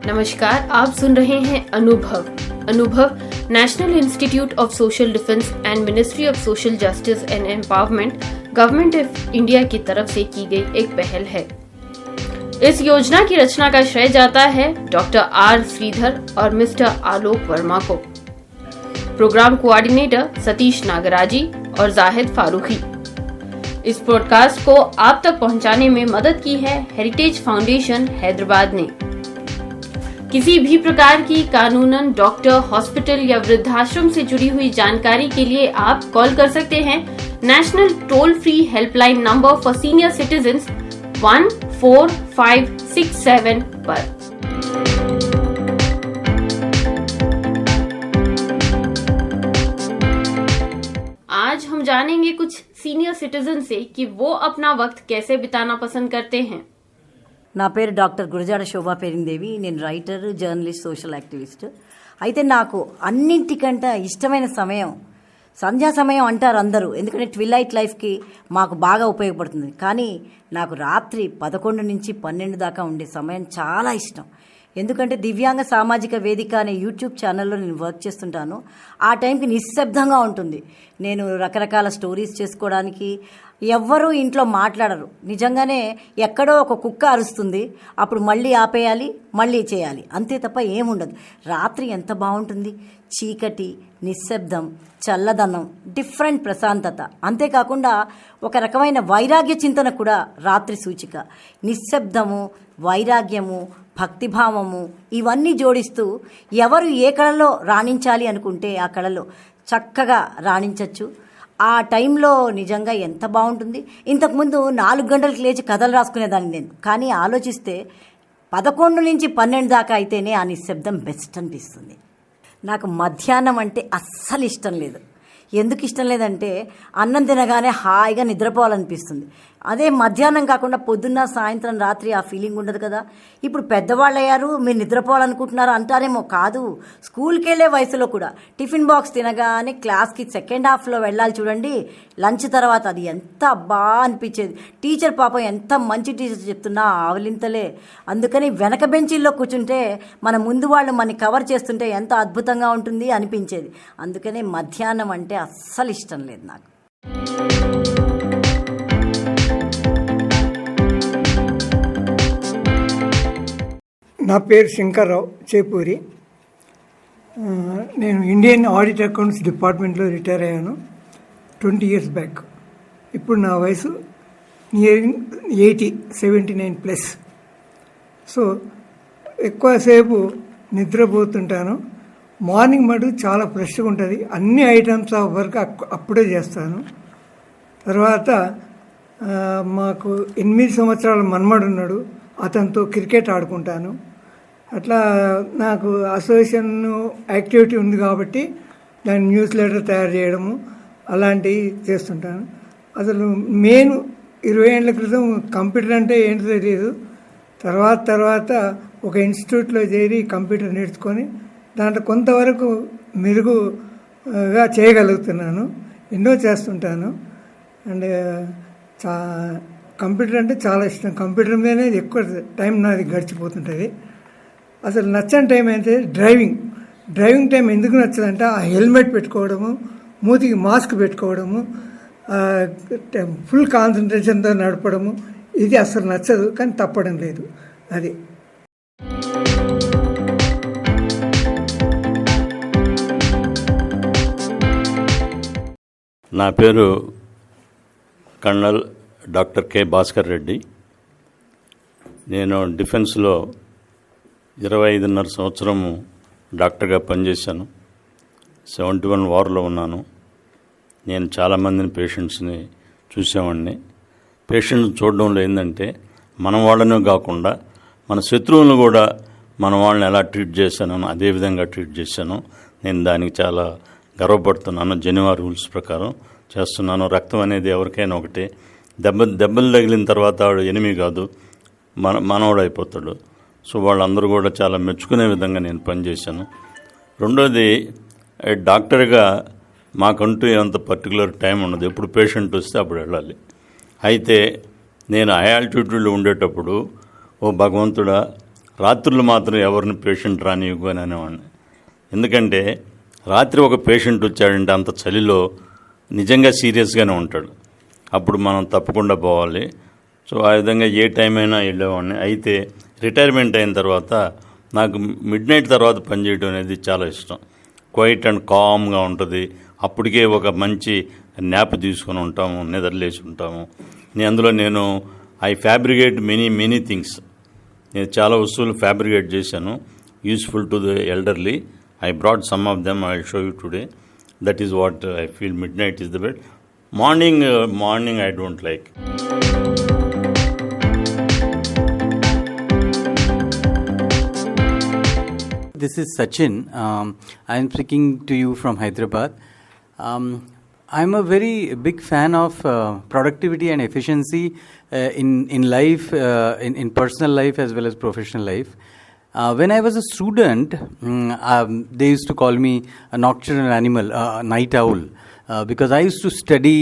नमस्कार, आप सुन रहे हैं अनुभव national institute of social defence and ministry of social justice and empowerment government of India की तरफ से की गई एक पहल है। इस योजना की रचना का श्रेय जाता है डॉक्टर आर श्रीधर और मिस्टर आलोक वर्मा को। प्रोग्राम कोऑर्डिनेटर सतीश नागराजी और जाहिद फारूकी। इस पॉडकास्ट को आप तक पहुंचाने में मदद की है हेरिटेज फाउंडेशन हैदराबाद ने। किसी भी प्रकार की कानूनन, डॉक्टर, हॉस्पिटल या वृद्धाश्रम से जुड़ी हुई जानकारी के लिए आप कॉल कर सकते हैं national toll free helpline number for senior citizens 14567 पर। आज हम जानेंगे कुछ सीनियर सिटीजन से कि वो अपना वक्त कैसे बिताना पसंद करते हैं। నా పేరు డాక్టర్ గురజాడ శోభా పేరిందేవి. నేను రైటర్, జర్నలిస్ట్, సోషల్ యాక్టివిస్ట్. అయితే నాకు అన్నింటికంటే ఇష్టమైన సమయం సంధ్యా సమయం అంటారు అందరూ, ఎందుకంటే ట్విలైట్ లైఫ్కి మాకు బాగా ఉపయోగపడుతుంది. కానీ నాకు రాత్రి 11 నుంచి 12 దాకా ఉండే సమయం చాలా ఇష్టం. ఎందుకంటే దివ్యాంగ సామాజిక వేదిక అనే యూట్యూబ్ ఛానల్లో నేను వర్క్ చేస్తుంటాను. ఆ టైంకి నిశ్శబ్దంగా ఉంటుంది. నేను రకరకాల స్టోరీస్ చేసుకోవడానికి, ఎవ్వరూ ఇంట్లో మాట్లాడరు. నిజంగానే ఎక్కడో ఒక కుక్క అరుస్తుంది, అప్పుడు మళ్ళీ ఆపేయాలి, మళ్ళీ చేయాలి, అంతే తప్ప ఏముండదు. రాత్రి ఎంత బాగుంటుంది. చీకటి, నిశ్శబ్దం, చల్లదనం, డిఫరెంట్ ప్రశాంతత. అంతేకాకుండా ఒక రకమైన వైరాగ్య చింతన కూడా రాత్రి సూచిక. నిశ్శబ్దము, వైరాగ్యము, భక్తిభావము ఇవన్నీ జోడిస్తూ ఎవరు ఏ కళలో రాణించాలి అనుకుంటే ఆ కళలో చక్కగా రాణించవచ్చు. ఆ టైంలో నిజంగా ఎంత బాగుంటుంది. ఇంతకుముందు 4 గంటలకు లేచి కథలు రాసుకునేదాన్ని నేను. కానీ ఆలోచిస్తే 11 నుంచి 12 దాకా అయితేనే ఆ నిశ్శబ్దం బెస్ట్ అనిపిస్తుంది. నాకు మధ్యాహ్నం అంటే అస్సలు ఇష్టం లేదు. ఎందుకు ఇష్టం లేదంటే అన్నం తినగానే హాయిగా నిద్రపోవాలనిపిస్తుంది. అదే మధ్యాహ్నం కాకుండా పొద్దున్న, సాయంత్రం, రాత్రి ఆ ఫీలింగ్ ఉండదు కదా. ఇప్పుడు పెద్దవాళ్ళు అయ్యారు, మీరు నిద్రపోవాలనుకుంటున్నారు అంటారేమో. కాదు, స్కూల్కి వెళ్ళే వయసులో కూడా టిఫిన్ బాక్స్ తినగానే క్లాస్కి సెకండ్ హాఫ్లో వెళ్ళాలి చూడండి, లంచ్ తర్వాత, అది ఎంత బాగా అనిపించేది. టీచర్ పాపం ఎంత మంచి టీచర్ చెప్తున్నా ఆవలింతలే. అందుకని వెనక బెంచీల్లో కూర్చుంటే మన ముందు వాళ్ళు మనని కవర్ చేస్తుంటే ఎంత అద్భుతంగా ఉంటుంది అనిపించేది. అందుకనే మధ్యాహ్నం అంటే అస్సలు ఇష్టం లేదు నాకు. నా పేరు శంకర్రావు చేపూరి. నేను ఇండియన్ ఆడిట్ అకౌంట్స్ డిపార్ట్మెంట్లో రిటైర్ అయ్యాను 20 years బ్యాక్. ఇప్పుడు నా వయసు నియరింగ్ 79+. సో ఎక్కువసేపు నిద్రపోతుంటాను. మార్నింగ్ మటుకు చాలా ఫ్రెష్గా ఉంటుంది. అన్ని ఐటమ్స్ ఆఫ్ వర్క్ అప్పుడే చేస్తాను. తర్వాత మాకు 8 సంవత్సరాల మనమడు ఉన్నాడు, అతనితో క్రికెట్ ఆడుకుంటాను. అట్లా నాకు అసోసియేషన్ యాక్టివిటీ ఉంది కాబట్టి దాని న్యూస్ లెటర్ తయారు చేయడము అలాంటివి చేస్తుంటాను. అసలు మెయిన్ 20 ఏళ్ల క్రితం కంప్యూటర్ అంటే ఏంటో తెలియదు. తర్వాత ఒక ఇన్స్టిట్యూట్లో చేరి కంప్యూటర్ నేర్చుకొని దాంట్లో కొంతవరకు మెరుగుగా చేయగలుగుతున్నాను. ఎన్నో చేస్తుంటాను. అండ్ కంప్యూటర్ అంటే చాలా ఇష్టం. కంప్యూటర్ మీదనే ఎక్కువ టైం నాది గడిచిపోతుంటుంది. అసలు నచ్చని టైం అయితే డ్రైవింగ్ టైం ఎందుకు నచ్చదంటే ఆ హెల్మెట్ పెట్టుకోవడము, మూతికి మాస్క్ పెట్టుకోవడము, ఫుల్ కాన్సన్ట్రేషన్తో నడపడము, ఇది అసలు నచ్చదు. కానీ తప్పడం లేదు. అది నా పేరు colonel doctor K Bhaskar Reddy. నేను డిఫెన్స్లో 25.5 సంవత్సరము డాక్టర్గా పనిచేశాను. 71 వార్లో ఉన్నాను. నేను చాలామందిని పేషెంట్స్ని చూసేవాడిని. పేషెంట్స్ చూడడంలో ఏంటంటే మన వాళ్ళనే కాకుండా మన శత్రువులను కూడా మన వాళ్ళని ఎలా ట్రీట్ చేశానో అదే విధంగా ట్రీట్ చేశాను. నేను దానికి చాలా గర్వపడుతున్నాను. జెనీవా రూల్స్ ప్రకారం చేస్తున్నాను. రక్తం అనేది ఎవరికైనా ఒకటే. దెబ్బలు తగిలిన తర్వాత వాడు ఎనిమి కాదు, మనవాడు అయిపోతాడు. సో వాళ్ళందరూ కూడా చాలా మెచ్చుకునే విధంగా నేను పనిచేశాను. రెండోది డాక్టర్గా మాకంటూ అంత పర్టికులర్ టైం ఉండదు, ఎప్పుడు పేషెంట్ వస్తే అప్పుడు వెళ్ళాలి. అయితే నేను హై ఆల్టిట్యూడ్లో ఉండేటప్పుడు ఓ భగవంతుడా రాత్రులు మాత్రం ఎవరిని పేషెంట్ రానివ్వు అని అనేవాడిని. ఎందుకంటే రాత్రి ఒక పేషెంట్ వచ్చాడంటే అంత చలిలో నిజంగా సీరియస్గానే ఉంటాడు, అప్పుడు మనం తప్పకుండా పోవాలి. సో ఆ విధంగా ఏ టైం అయినా వెళ్ళేవాడిని. అయితే రిటైర్మెంట్ అయిన తర్వాత నాకు మిడ్ నైట్ తర్వాత పనిచేయడం అనేది చాలా ఇష్టం. క్వైట్ అండ్ కామ్గా ఉంటుంది. అప్పటికే ఒక మంచి న్యాప్ తీసుకొని ఉంటాము, నిద్రలేసి ఉంటాము. అందులో నేను ఐ ఫ్యాబ్రికేట్ మెనీ థింగ్స్. నేను చాలా వస్తువులు ఫ్యాబ్రికేట్ చేశాను, useful to the elderly. I brought some of them, I show you today. That is what I feel mid night is the best. Morning I don't like. This is Sachin. I am speaking to you from Hyderabad. I'm a very big fan of productivity and efficiency in life, in personal life as well as professional life. When I was a student, they used to call me a nocturnal animal, a night owl, because I used to study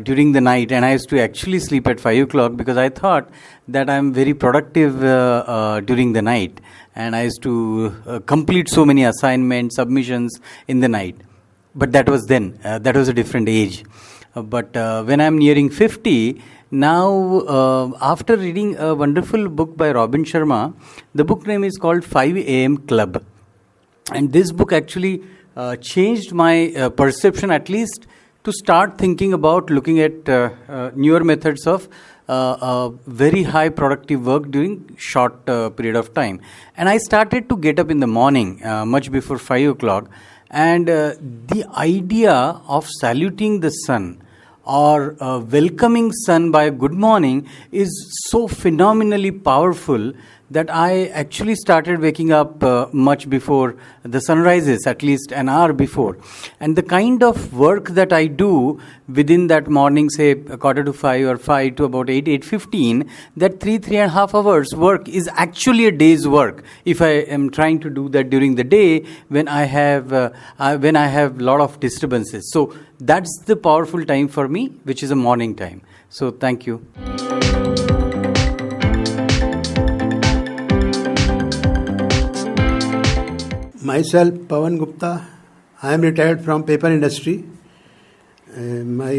during the night, and I used to actually sleep at 5 o'clock because I thought that I'm very productive during the night, and I used to complete so many assignments, submissions in the night. But that was then, that was a different age. But when I'm nearing 50, now after reading a wonderful book by Robin Sharma, the book name is called 5 AM Club. And this book actually changed my perception, at least to start thinking about looking at newer methods of very high productive work during short period of time. And I started to get up in the morning much before 5 o'clock, and the idea of saluting the sun or welcoming sun by good morning is so phenomenally powerful that I actually started waking up much before the sun rises, at least an hour before. And the kind of work that I do within that morning, say 4:45 or 5 to about 8:15, that 3.5 hours work is actually a day's work if I am trying to do that during the day when I have lot of disturbances. So that's the powerful time for me, which is a morning time. So thank you. Myself, Pawan Gupta. I am retired from paper industry. My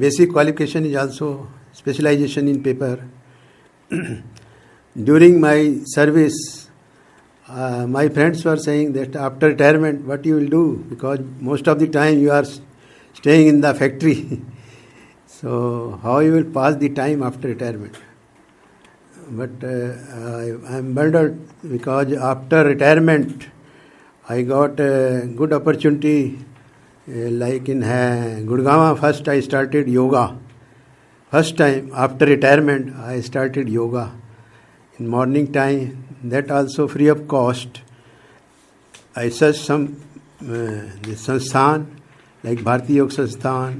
basic qualification is also specialization in paper. During my service, my friends were saying that after retirement, what you will do? Because most of the time you are staying in the factory. So how you will pass the time after retirement? But I am burdened because after retirement, I got a good opportunity, like in Gurgaon. First I started yoga. First time after retirement I started yoga in morning time, that also free of cost. I searched some the Sansthan, like Bharati Yoga Sansthan.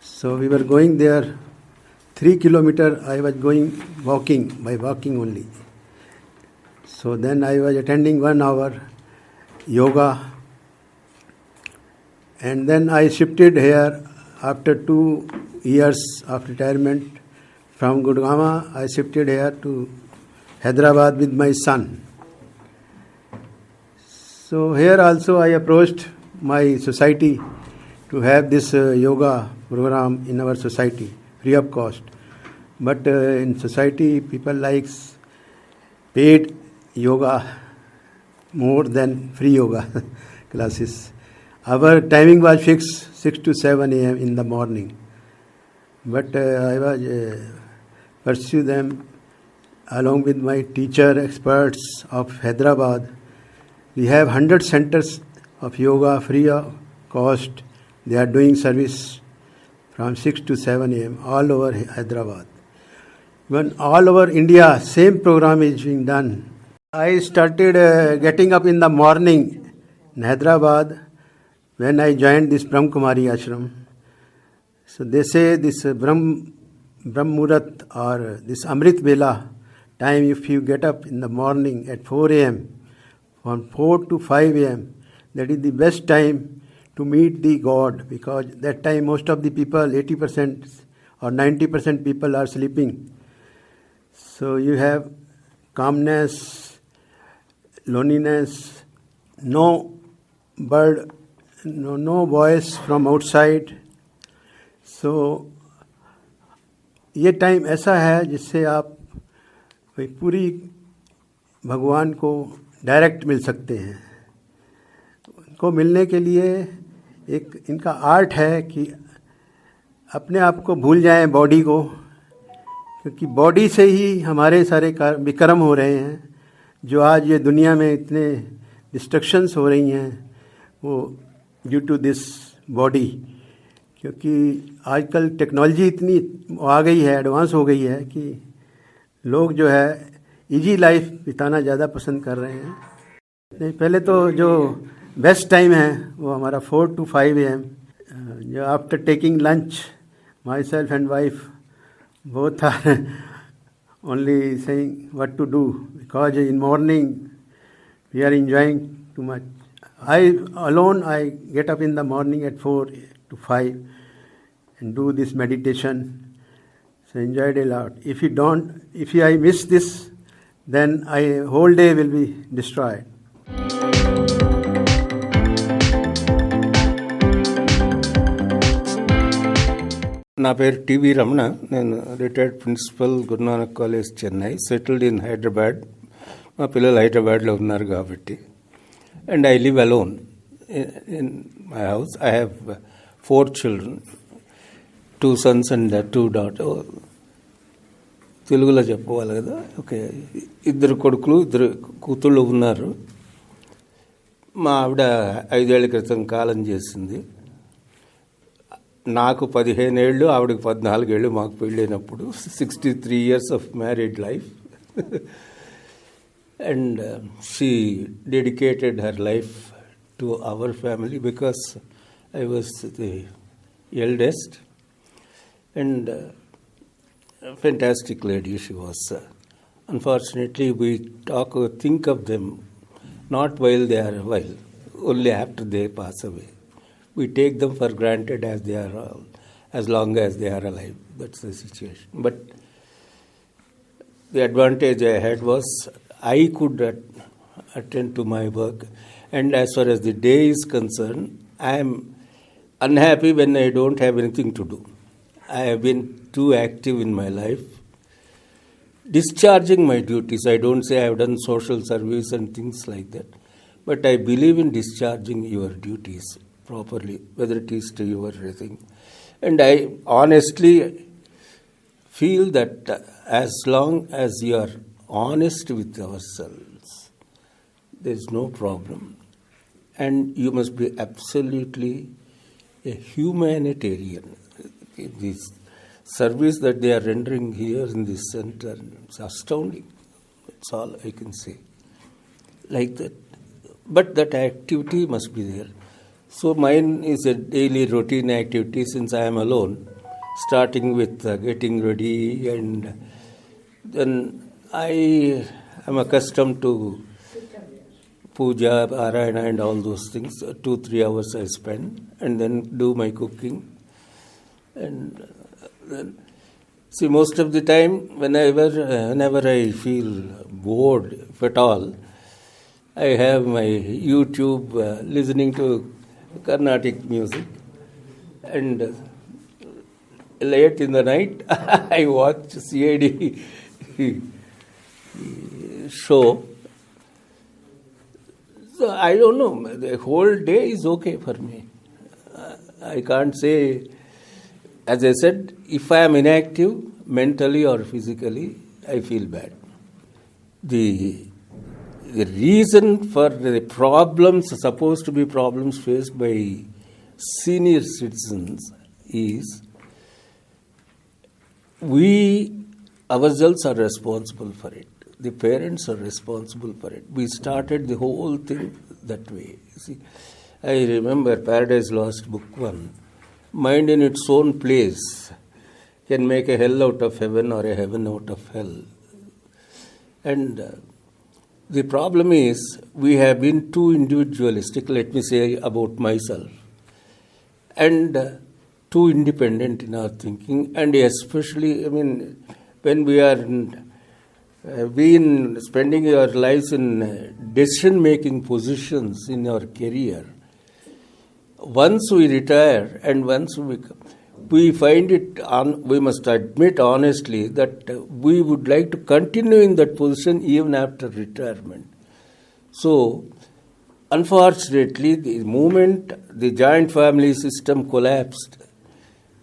So we were going there 3 kilometers. I was going by walking only. So then I was attending 1 hour yoga, and then I shifted here after 2 years of retirement from Gurgaon. I shifted here to Hyderabad with my son. So here also I approached my society to have this yoga program in our society free of cost. But in society people likes paid yoga more than free yoga classes. Our timing was fixed 6 to 7 a.m. in the morning. But I was pursue them along with my teacher experts of Hyderabad. We have 100 centers of yoga free of cost. They are doing service from 6 to 7 a.m. all over Hyderabad. When all over India, same program is being done. I started getting up in the morning in Hyderabad when I joined this Brahm Kumari ashram. So they say this Brahm Muhurat or this Amrit Vela time, if you get up in the morning at 4 a.m., from 4 to 5 a.m., that is the best time to meet the God, because that time most of the people, 80% or 90% people are sleeping. So you have calmness, loneliness, no bird, no voice from outside. So ये time ऐसा है जिससे आप कोई पूरी भगवान को direct मिल सकते हैं. उनको मिलने के लिए एक इनका आर्ट है कि अपने आप को भूल जाएं, बॉडी को, क्योंकि बॉडी से ही हमारे सारे विक्रम हो रहे हैं. जो आज ये दुनिया में इतने डिस्ट्रक्शंस हो रही हैं वो ड्यू टू दिस बॉडी. क्योंकि आजकल टेक्नोलॉजी इतनी आ गई है, एडवांस हो गई है कि लोग जो है इजी लाइफ बिताना ज़्यादा पसंद कर रहे हैं. नहीं, पहले तो जो बेस्ट टाइम है वो हमारा 4 to 5 AM, जो after taking lunch, my self and wife both are only saying what to do, because in morning we are enjoying too much. I get up in the morning at 4 to 5 and do this meditation. So enjoyed a lot. If I miss this, then whole day will be destroyed. నా పేరు T V Ramana. నేను retired principal Guru Nanak college Chennai, settled in Hyderabad. మా పిల్లలు హైదరాబాద్లో ఉన్నారు కాబట్టి. And I live alone in my house. I have 4 children, 2 sons and 2 daughters. తెలుగులో చెప్పుకోవాలి కదా. ఓకే, 2 కొడుకులు 2 కూతుళ్ళు ఉన్నారు. మా ఆవిడ 5 ఏళ్ల క్రితం కాలం చేసింది. నాకు 15 ఏళ్ళు, ఆవిడకి 14 ఏళ్ళు మాకు పెళ్ళైనప్పుడు. 63 years of married life. And she dedicated her life to our family because I was the eldest. And fantastic lady she was. Unfortunately, we think of them not while they are alive, only after they pass away. We take them for granted as long as they are alive. That's the situation. But the advantage I had was I could attend to my work. And as far as the day is concerned, I am unhappy when I don't have anything to do. I have been too active in my life, discharging my duties. I don't say I have done social service and things like that, but I believe in discharging your duties properly, whether it is to your thing. And I honestly feel that as long as you are honest with ourselves, there is no problem. And you must be absolutely a humanitarian. This service that they are rendering here in this center is astounding. That's all I can say. Like that. But that activity must be there. So mine is a daily routine activity since I am alone, starting with getting ready, and then I am accustomed to puja, parayana and all those things. 2-3 hours I spend, and then do my cooking. And then, see, most of the time, whenever I feel bored, if at all, I have my YouTube listening to Carnatic music, and late in the night I watch CID show. So I don't know, the whole day is okay for me. I can't say, as I said, if I am inactive mentally or physically, I feel bad. The reason for the problems, supposed to be problems faced by senior citizens, is we ourselves are responsible for it. The parents are responsible for it. We started the whole thing that way. See, I remember Paradise Lost Book 1. Mind in its own place can make a hell out of heaven or a heaven out of hell. And the problem is we have been too individualistic. Let me say about myself. and too independent in our thinking, and especially, I mean, when we are been spending our lives in decision-making positions in our career, once we retire and once we find it, we must admit honestly that we would like to continue in that position even after retirement. So, unfortunately, the moment the joint family system collapsed,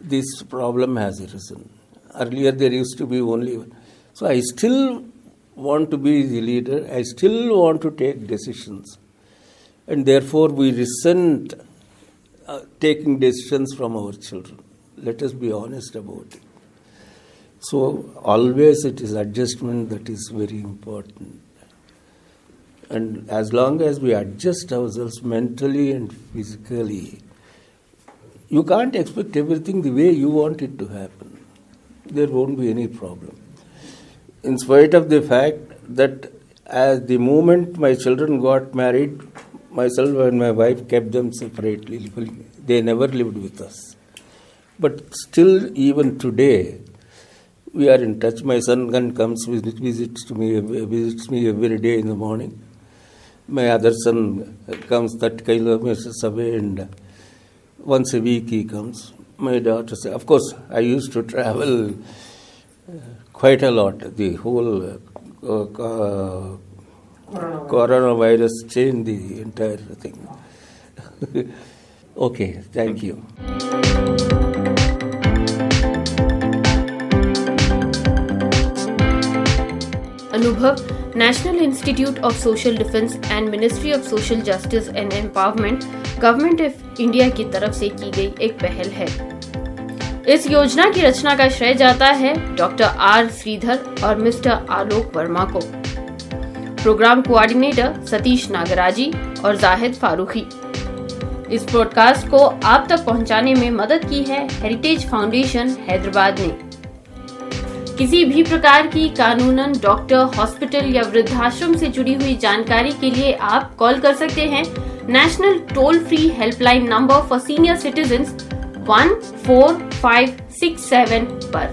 this problem has arisen. Earlier, there used to be only one. So, I still want to be the leader. I still want to take decisions. And therefore, we resent taking decisions from our children. Let us be honest about it. So, always it is adjustment that is very important. And as long as we adjust ourselves mentally and physically, you can't expect everything the way you want it to happen. There won't be any problem. In spite of the fact that as the moment my children got married, myself and my wife kept them separately. They never lived with us. But still, even today, we are in touch. My son comes visits me every day in the morning. My other son comes 30 kilometers away, and once a week he comes. My daughter says, of course, I used to travel quite a lot. The whole coronavirus changed the entire thing. Okay, thank you. अनुभव national institute of social defence and ministry of social justice and empowerment government of India की तरफ से की गई एक पहल है। इस योजना की रचना का श्रेय जाता है डॉक्टर आर श्रीधर और मिस्टर आलोक वर्मा को। प्रोग्राम कोऑर्डिनेटर सतीश नागराजी और जाहिद फारूकी। इस ब्रॉडकास्ट को आप तक पहुंचाने में मदद की है हेरिटेज फाउंडेशन हैदराबाद ने। किसी भी प्रकार की कानूनन, डॉक्टर, हॉस्पिटल या वृद्धाश्रम से जुड़ी हुई जानकारी के लिए आप कॉल कर सकते हैं national toll free helpline number for senior citizens 14567 पर।